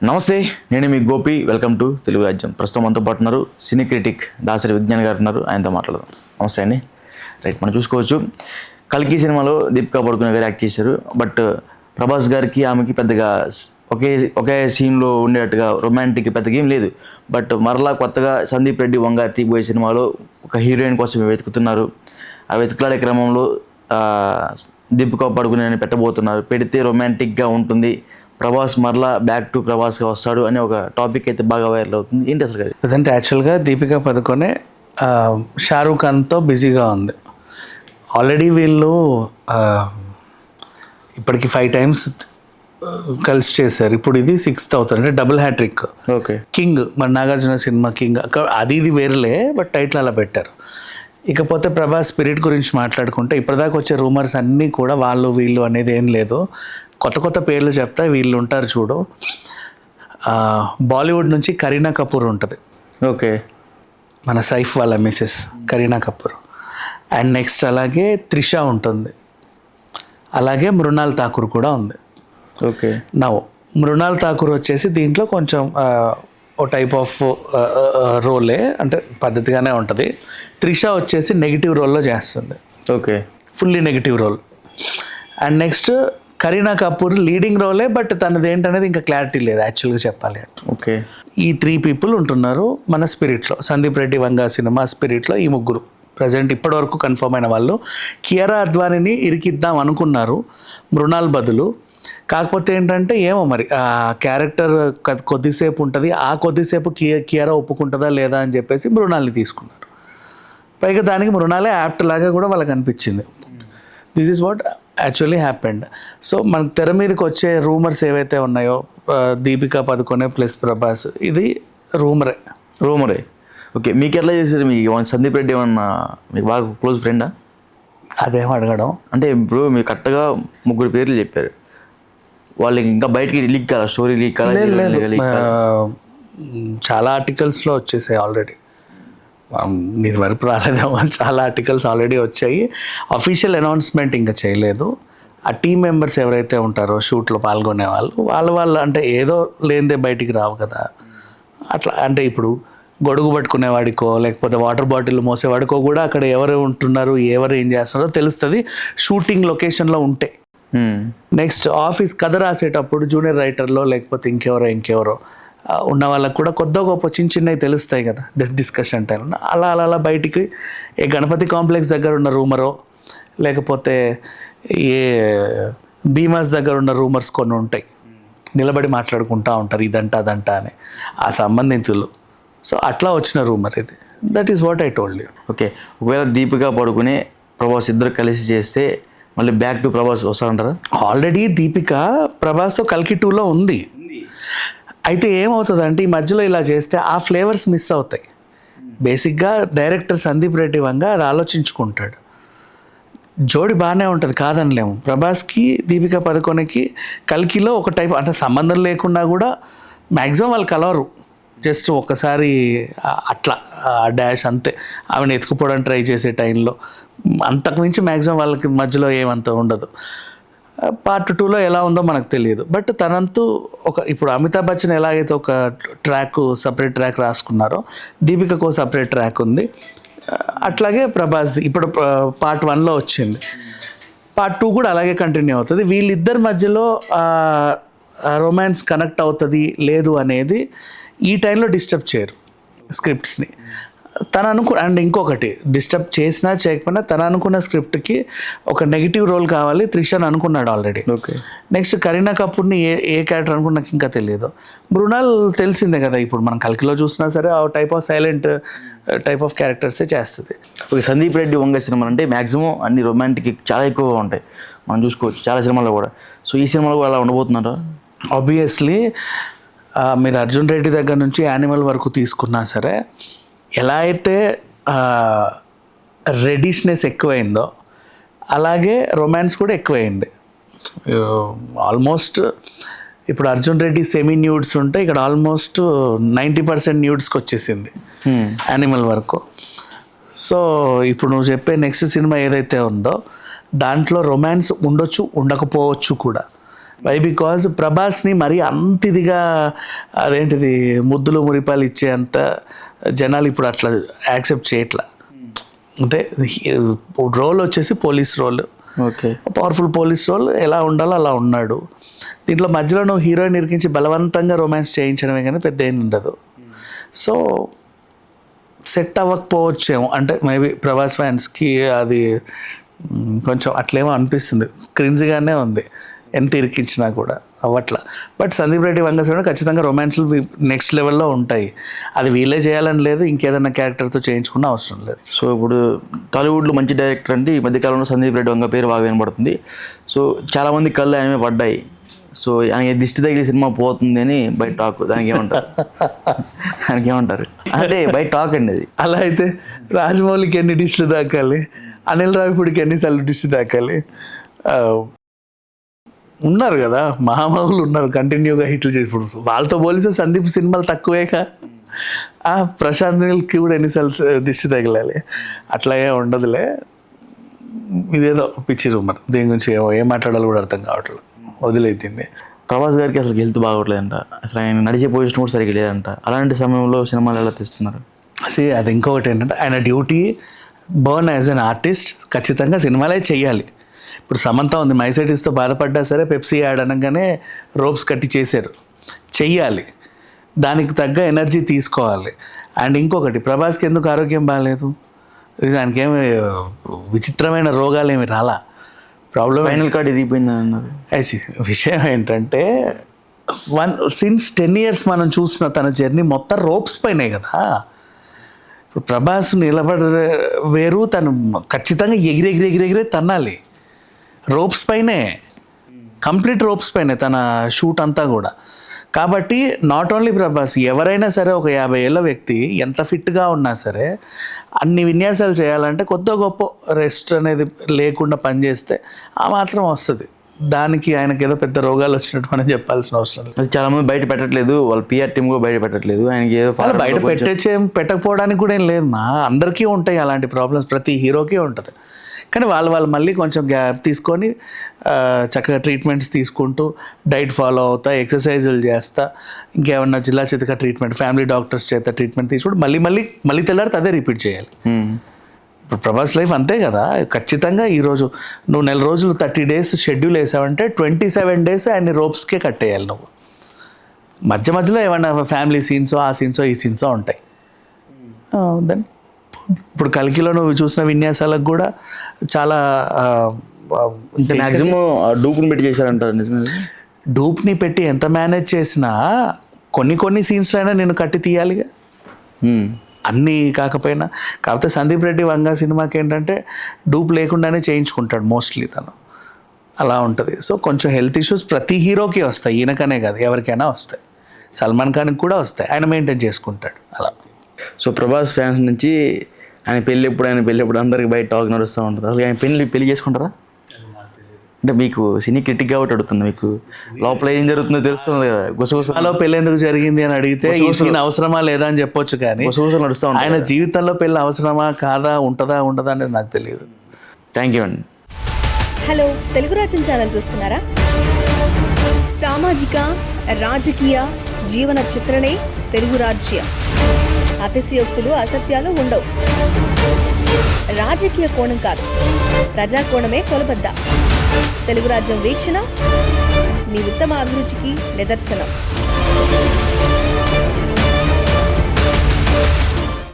నమస్తే, నేను మీ Gopi. Welcome to Telugu రాజ్యం. ప్రస్తుతం మనతో పాటు ఉన్నారు సినీ క్రిటిక్ దాసరి విజ్ఞాన్ గారు ఉన్నారు. ఆయనతో మాట్లాడదాం. నమస్తే అండి. రైట్, మనం చూసుకోవచ్చు కల్కి సినిమాలో దీపికా పడుకునే గారు యాక్ట్ చేశారు. బట్ ప్రభాస్ గారికి ఆమెకి పెద్దగా ఒకే సీన్లో ఉండేటట్టుగా రొమాంటిక్ పెద్దగా ఏం లేదు. బట్ మరలా కొత్తగా సందీప్ రెడ్డి వంగ తీయబోయే సినిమాలో ఒక హీరోయిన్ కోసం వెతుకుతున్నారు. ఆ వెతుకులాడే క్రమంలో దీపికా పడుకునే పెట్టబోతున్నారు. పెడితే రొమాంటిక్గా ఉంటుంది, ప్రభాస్ మరలా బ్యాక్ టు ప్రభాస్గా వస్తాడు అనే ఒక టాపిక్ అయితే బాగా వైరల్ అవుతుంది. ఏంటి అసలు అది? ప్రజెంట్ యాక్చువల్గా దీపికా పదుకొనే షారూఖ్ ఖాన్తో బిజీగా ఉంది. ఆల్రెడీ వీళ్ళు ఇప్పటికి 5 times కలిసి చేశారు. ఇప్పుడు ఇది 6th అవుతుంది, అంటే డబుల్ హ్యాట్రిక్. ఓకే, కింగ్ మన నాగార్జున సినిమా కింగ్, అది ఇది వేరులే, బట్ టైటిల్ అలా పెట్టారు. ఇకపోతే ప్రభాస్ స్పిరిట్ గురించి మాట్లాడుకుంటే ఇప్పటిదాకా వచ్చే రూమర్స్ అన్నీ కూడా వాళ్ళు వీళ్ళు అనేది ఏం లేదు. కొత్త పేర్లు చెప్తా, వీళ్ళు ఉంటారు చూడు. బాలీవుడ్ నుంచి కరీనా కపూర్ ఉంటుంది. ఓకే, మన సైఫ్ వాళ్ళ Mrs Kareena Kapoor. And next అలాగే త్రిష ఉంటుంది, అలాగే మృణాల్ ఠాకూర్ కూడా ఉంది. ఓకే, మృణాల్ ఠాకూర్ వచ్చేసి దీంట్లో కొంచెం ఓ టైప్ ఆఫ్ రోలే, అంటే పద్ధతిగానే ఉంటుంది. త్రిష వచ్చేసి నెగిటివ్ రోల్లో చేస్తుంది. Okay, fully negative role. And next Kareena Kapoor leading రోలే, బట్ తనది ఏంటనేది ఇంకా క్లారిటీ లేదు యాక్చువల్గా చెప్పాలి అంటే. ఓకే, ఈ 3 people ఉంటున్నారు మన స్పిరిట్లో. సందీప్ రెడ్డి వంగ సినిమా స్పిరిట్లో ఈ 3 ప్రజెంట్ ఇప్పటివరకు కన్ఫర్మ్ అయిన వాళ్ళు. కియారా అద్వానీని ఇరికిద్దాం అనుకున్నారు మృణాల్ బదులు. కాకపోతే ఏంటంటే ఏమో మరి ఆ క్యారెక్టర్ కొద్దిసేపు ఉంటుంది, ఆ కొద్దిసేపు కియారా ఒప్పుకుంటుందా లేదా అని చెప్పేసి మృణాల్ని తీసుకున్నారు. పైగా దానికి మృణాలే యాప్ట్ లాగా కూడా వాళ్ళకి అనిపించింది. This is what actually happened. So మనకు తెర మీదకి వచ్చే రూమర్స్ ఏవైతే ఉన్నాయో, దీపికా పదుకొనే ప్లస్ ప్రభాస్, ఇది రూమరే. ఓకే, మీకు ఎట్లా చేశారు? మీకు సందీప్ రెడ్డి ఏమన్నా మీకు బాగా క్లోజ్ ఫ్రెండా? అదేం అడగడం అంటే ఇప్పుడు మీరు కరెక్ట్గా 3 పేర్లు చెప్పారు. వాళ్ళకి ఇంకా బయటికి లీక్ కాదా? స్టోరీ లీక్ కాదా? చాలా ఆర్టికల్స్లో వచ్చేసాయి ఆల్రెడీ. ఇది వరకు రాలేదేమో, చాలా ఆర్టికల్స్ ఆల్రెడీ వచ్చాయి. అఫీషియల్ అనౌన్స్మెంట్ ఇంకా చేయలేదు. ఆ టీం మెంబర్స్ ఎవరైతే ఉంటారో షూట్లో పాల్గొనే వాళ్ళు అంటే ఏదో లేనిదే బయటికి రావు కదా. అట్లా అంటే ఇప్పుడు గొడుగు పట్టుకునేవాడికో లేకపోతే వాటర్ బాటిల్ మోసేవాడికో కూడా అక్కడ ఎవరు ఉంటున్నారు, ఎవరు ఏం చేస్తున్నారో తెలుస్తుంది షూటింగ్ లొకేషన్లో ఉంటే. నెక్స్ట్ ఆఫీస్ కథ రాసేటప్పుడు జూనియర్ రైటర్లో లేకపోతే ఇంకెవరో ఉన్న వాళ్ళకు కూడా కొద్ది గొప్ప చిన్నవి తెలుస్తాయి కదా డిస్కషన్ టైంలో. అలా బయటికి ఏ గణపతి కాంప్లెక్స్ దగ్గర ఉన్న రూమరో లేకపోతే ఏ భీమాస్ దగ్గర ఉన్న రూమర్స్ కొన్ని ఉంటాయి, నిలబడి మాట్లాడుకుంటూ ఉంటారు ఇదంట అదంట అని ఆ సంబంధితులు. సో అట్లా వచ్చిన రూమర్ ఇది. That is what I told you. Okay, ఒకవేళ దీపికా పడుకునే ప్రభాస్ ఇద్దరు కలిసి చేస్తే మళ్ళీ బ్యాక్ టు ప్రభాస్ వస్తారంటారా? ఆల్రెడీ దీపిక ప్రభాస్తో కల్కి 2లో ఉంది. అయితే ఏమవుతుందంటే ఈ మధ్యలో ఇలా చేస్తే ఆ ఫ్లేవర్స్ మిస్ అవుతాయి. బేసిక్గా డైరెక్టర్ సందీప్ రెడ్డి వంగ అది ఆలోచించుకుంటాడు. జోడి బాగానే ఉంటుంది కాదనిలేము. ప్రభాస్కి దీపికా పదుకొనేకి కల్కిలో ఒక టైప్ అంటే సంబంధం లేకున్నా కూడా మ్యాక్సిమం వాళ్ళు కలవరు. జస్ట్ ఒక్కసారి అట్లా డాష్ అంతే, ఆమెను ఎత్తుకుపోవడానికి ట్రై చేసే టైంలో. అంతకుమించి మ్యాక్సిమం వాళ్ళకి మధ్యలో ఏమంత ఉండదు. పార్ట్ 2లో ఎలా ఉందో మనకు తెలియదు. బట్ తనంతూ ఇప్పుడు అమితాబ్ బచ్చన్ ఎలాగైతే ఒక సపరేట్ ట్రాక్ రాసుకున్నారో దీపికకు సపరేట్ ట్రాక్ ఉంది. అట్లాగే ప్రభాస్ ఇప్పుడు పార్ట్ 1లో వచ్చింది, పార్ట్ 2 కూడా అలాగే కంటిన్యూ అవుతుంది. వీళ్ళిద్దరి మధ్యలో రొమాన్స్ కనెక్ట్ అవుతుంది లేదు అనేది ఈ టైంలో డిస్టర్బ్ చేయరు స్క్రిప్ట్స్ని. అండ్ ఇంకొకటి డిస్టర్బ్ చేసినా చేయకపోయినా తను అనుకున్న స్క్రిప్ట్కి ఒక నెగిటివ్ రోల్ కావాలి త్రిషని అనుకున్నాడు ఆల్రెడీ. ఓకే, నెక్స్ట్ కరీనా కపూర్ని ఏ క్యారెక్టర్ అనుకున్నా నాకు ఇంకా తెలియదు. మృణాల్ తెలిసిందే కదా, ఇప్పుడు మనం కల్కిలో చూసినా సరే ఆ type of silent type of క్యారెక్టర్సే చేస్తుంది. ఓకే, సందీప్ రెడ్డి వంగ సినిమాలు అంటే మ్యాక్సిమం అన్ని రొమాంటిక్ చాలా ఎక్కువగా ఉంటాయి, మనం చూసుకోవచ్చు చాలా సినిమాల్లో కూడా. సో ఈ సినిమాలో కూడా అలా ఉండబోతున్నారా? ఆబ్వియస్లీ మీరు అర్జున్ రెడ్డి దగ్గర నుంచి యానిమల్ వరకు తీసుకున్నా సరే ఎలా అయితే రెడిష్నెస్ ఎక్కువైందో అలాగే రొమాన్స్ కూడా ఎక్కువైంది. ఆల్మోస్ట్ ఇప్పుడు అర్జున్ రెడ్డి సెమీ న్యూడ్స్ ఉంటే ఇక్కడ ఆల్మోస్ట్ 90% న్యూడ్స్కి వచ్చేసింది యానిమల్ వరకు. సో ఇప్పుడు నువ్వు చెప్పే నెక్స్ట్ సినిమా ఏదైతే ఉందో దాంట్లో రొమాన్స్ ఉండొచ్చు ఉండకపోవచ్చు కూడా. వై బికాజ్ ప్రభాస్ని మరీ అంత ఇదిగా అదేంటిది ముద్దులు మురిపాలు ఇచ్చేంత జనాలు ఇప్పుడు అట్లా యాక్సెప్ట్ చేయట్లా. అంటే రోల్ వచ్చేసి police role, okay, powerful police role, ఎలా ఉండాలో అలా ఉన్నాడు. దీంట్లో మధ్యలో నువ్వు హీరోయిన్ ఇరికించి బలవంతంగా రొమాన్స్ చేయించడమే కానీ పెద్ద ఏం ఉండదు. సో సెట్ అవ్వకపోవచ్చేమో, అంటే మేబీ ప్రభాస్ ఫ్యాన్స్కి అది కొంచెం అట్లేమో అనిపిస్తుంది, క్రింజ్గానే ఉంది ఎంత ఇరికించినా కూడా అవ్వట్లా. బట్ సందీప్ రెడ్డి వంగ ఖచ్చితంగా రొమాన్స్లు నెక్స్ట్ లెవెల్లో ఉంటాయి. అది వీళ్ళే చేయాలని లేదు, ఇంకేదైనా క్యారెక్టర్తో చేయించుకున్న అవసరం లేదు. సో ఇప్పుడు టాలీవుడ్లో మంచి డైరెక్టర్ అంటే ఈ మధ్యకాలంలో సందీప్ రెడ్డి వంగ పేరు బాగా వినబడుతుంది. సో చాలామంది కళ్ళు ఆయనమే పడ్డాయి. సో ఆయన దిష్టి తగిలి సినిమా పోతుంది అని బయట టాక్, దానికి ఏమంటారు అంటే బయట టాక్ అండి అది. అలా అయితే రాజమౌళికి ఎన్ని డిష్లు దాకాలి, అనిల్ రావిపూడికి ఎన్నిసార్లు డిష్ దాకాలి? ఉన్నారు కదా మహామహులు ఉన్నారు కంటిన్యూగా హిట్లు చేసి. ఇప్పుడు వాళ్ళతో పోలిస్తే సందీప్ సినిమాలు తక్కువేగా. ప్రశాంత్ నీల్కి కూడా ఎన్నిసార్లు దిష్టి తగిలాలి, అట్లాగే ఉండదులే. ఇదేదో పిచ్చి రూమర్, దీని గురించి ఏం మాట్లాడాలో కూడా అర్థం కావట్లేదు, వదిలేతుంది. ప్రభాస్ గారికి అసలు హెల్త్ బాగోట్లేదంట, అసలు ఆయన నడిచే పొజిషన్ కూడా సరిగ్గా లేదంట. అలాంటి సమయంలో సినిమాలు ఎలా తీస్తున్నారు? అది ఇంకొకటి ఏంటంటే ఆయన duty burn as an artist ఖచ్చితంగా సినిమాలే చెయ్యాలి. ఇప్పుడు సమంత ఉంది, మైసైటిస్తో బాధపడ్డా సరే పెప్సీ యాడ్ అనగానే రోప్స్ కట్టి చేశారు, చెయ్యాలి, దానికి తగ్గ ఎనర్జీ తీసుకోవాలి. అండ్ ఇంకొకటి ప్రభాస్కి ఎందుకు ఆరోగ్యం బాగాలేదు, దానికి ఏమి విచిత్రమైన రోగాలు ఏమి రాలా. ప్రాబ్లం ఫైనల్ కార్డ్ ఇదిపోయింది అన్నారు. విషయం ఏంటంటే సిన్స్ 10 years మనం చూసిన తన జర్నీ మొత్తం రోప్స్ పైనే కదా. ఇప్పుడు ప్రభాస్ నిలబడ వేరు, తను ఖచ్చితంగా ఎగిరెగిరే తన్నాలి, రోప్స్ పైనే, కంప్లీట్ రోప్స్ పైనే తన షూట్ అంతా కూడా. కాబట్టి నాట్ ఓన్లీ ప్రభాస్, ఎవరైనా సరే ఒక 50 ఏళ్ళ వ్యక్తి ఎంత ఫిట్గా ఉన్నా సరే అన్ని విన్యాసాలు చేయాలంటే కొద్ది గొప్ప రెస్ట్ అనేది లేకుండా పనిచేస్తే ఆ మాత్రం వస్తుంది. దానికి ఆయనకి ఏదో పెద్ద రోగాలు వచ్చినట్టు మనం చెప్పాల్సిన అవసరం లేదు. అది చాలా మంది బయట పెట్టట్లేదు, వాళ్ళ పిఆర్ టీమ్ కూడా బయట పెట్టట్లేదు. ఆయనకి ఏదో బయట పెట్టకపోవడానికి కూడా ఏం లేదు, అందరికీ ఉంటాయి అలాంటి ప్రాబ్లమ్స్, ప్రతి హీరోకి ఉంటుంది. కానీ వాళ్ళు మళ్ళీ కొంచెం గ్యాప్ తీసుకొని చక్కగా ట్రీట్మెంట్స్ తీసుకుంటూ డైట్ ఫాలో అవుతా, ఎక్సర్సైజులు చేస్తా, ఇంకేమన్నా జిల్లా చితక ట్రీట్మెంట్, ఫ్యామిలీ డాక్టర్స్ చేత ట్రీట్మెంట్ తీసుకుంటూ మళ్ళీ తెల్లారితే అదే రిపీట్ చేయాలి. ఇప్పుడు ప్రభాస్ లైఫ్ అంతే కదా. ఖచ్చితంగా ఈరోజు నువ్వు 4 రోజులు 30 days షెడ్యూల్ వేసావంటే 27 days ఆయన్ని రోప్స్కే కట్టేయాలి. నువ్వు మధ్యలో ఏమన్నా ఫ్యామిలీ సీన్సో ఆ సీన్సో ఈ సీన్సో ఉంటాయి. దెన్ ఇప్పుడు కల్కిలో నువ్వు చూసిన విన్యాసాలకు కూడా చాలా మ్యాక్సిమం డూప్ని పెట్టి చేశారంటారు. నిజమే, డూప్ని పెట్టి ఎంత మేనేజ్ చేసినా కొన్ని సీన్స్లో అయినా నేను కట్టి తీయాలిగా, అన్నీ కాకపోయినా. కాకపోతే సందీప్ రెడ్డి వంగ సినిమాకి ఏంటంటే డూప్ లేకుండానే చేయించుకుంటాడు మోస్ట్లీ తను, అలా ఉంటుంది. సో కొంచెం హెల్త్ ఇష్యూస్ ప్రతి హీరోకి వస్తాయి, ఈయనకనే కాదు ఎవరికైనా వస్తాయి, సల్మాన్ ఖాన్కి కూడా వస్తాయి, ఆయన మెయింటైన్ చేసుకుంటాడు అలా. సో ప్రభాస్ ఫ్యాన్స్ నుంచి ఆయన పెళ్ళి ఎప్పుడు అందరికి బయట టాక్ నడుస్తూ ఉంటుంది. అసలు ఆయన పెళ్లి చేసుకుంటారా? అంటే మీకు సినీ క్రిటిక్ కాబట్టి అడుగుతుంది, మీకు లోపల ఏం జరుగుతుందో తెలుస్తుంది కదా. గుసగుసలో పెళ్ళి ఎందుకు జరిగింది అని అడిగితే ఈ సీన్ అవసరమా లేదా అని చెప్పొచ్చు, కానీ నడుస్తూ ఉంటుంది. ఆయన జీవితంలో పెళ్ళి అవసరమా కాదా, ఉంటుందా అనేది నాకు తెలియదు. థ్యాంక్ యూ అండి. హలో, తెలుగు రాజ్యం ఛానల్ చూస్తున్నారా? సామాజిక, రాజకీయ, జీవన చిత్రణే తెలుగు రాజ్యం. అతిశయోక్తులు, అసత్యాలు ఉండవు. రాజకీయ కోణం కాదు, ప్రజా కోణమే కొలబద్ద. తెలుగు రాజ్యం వీక్షణ మీ ఉత్తమ అభిరుచికి నిదర్శనం.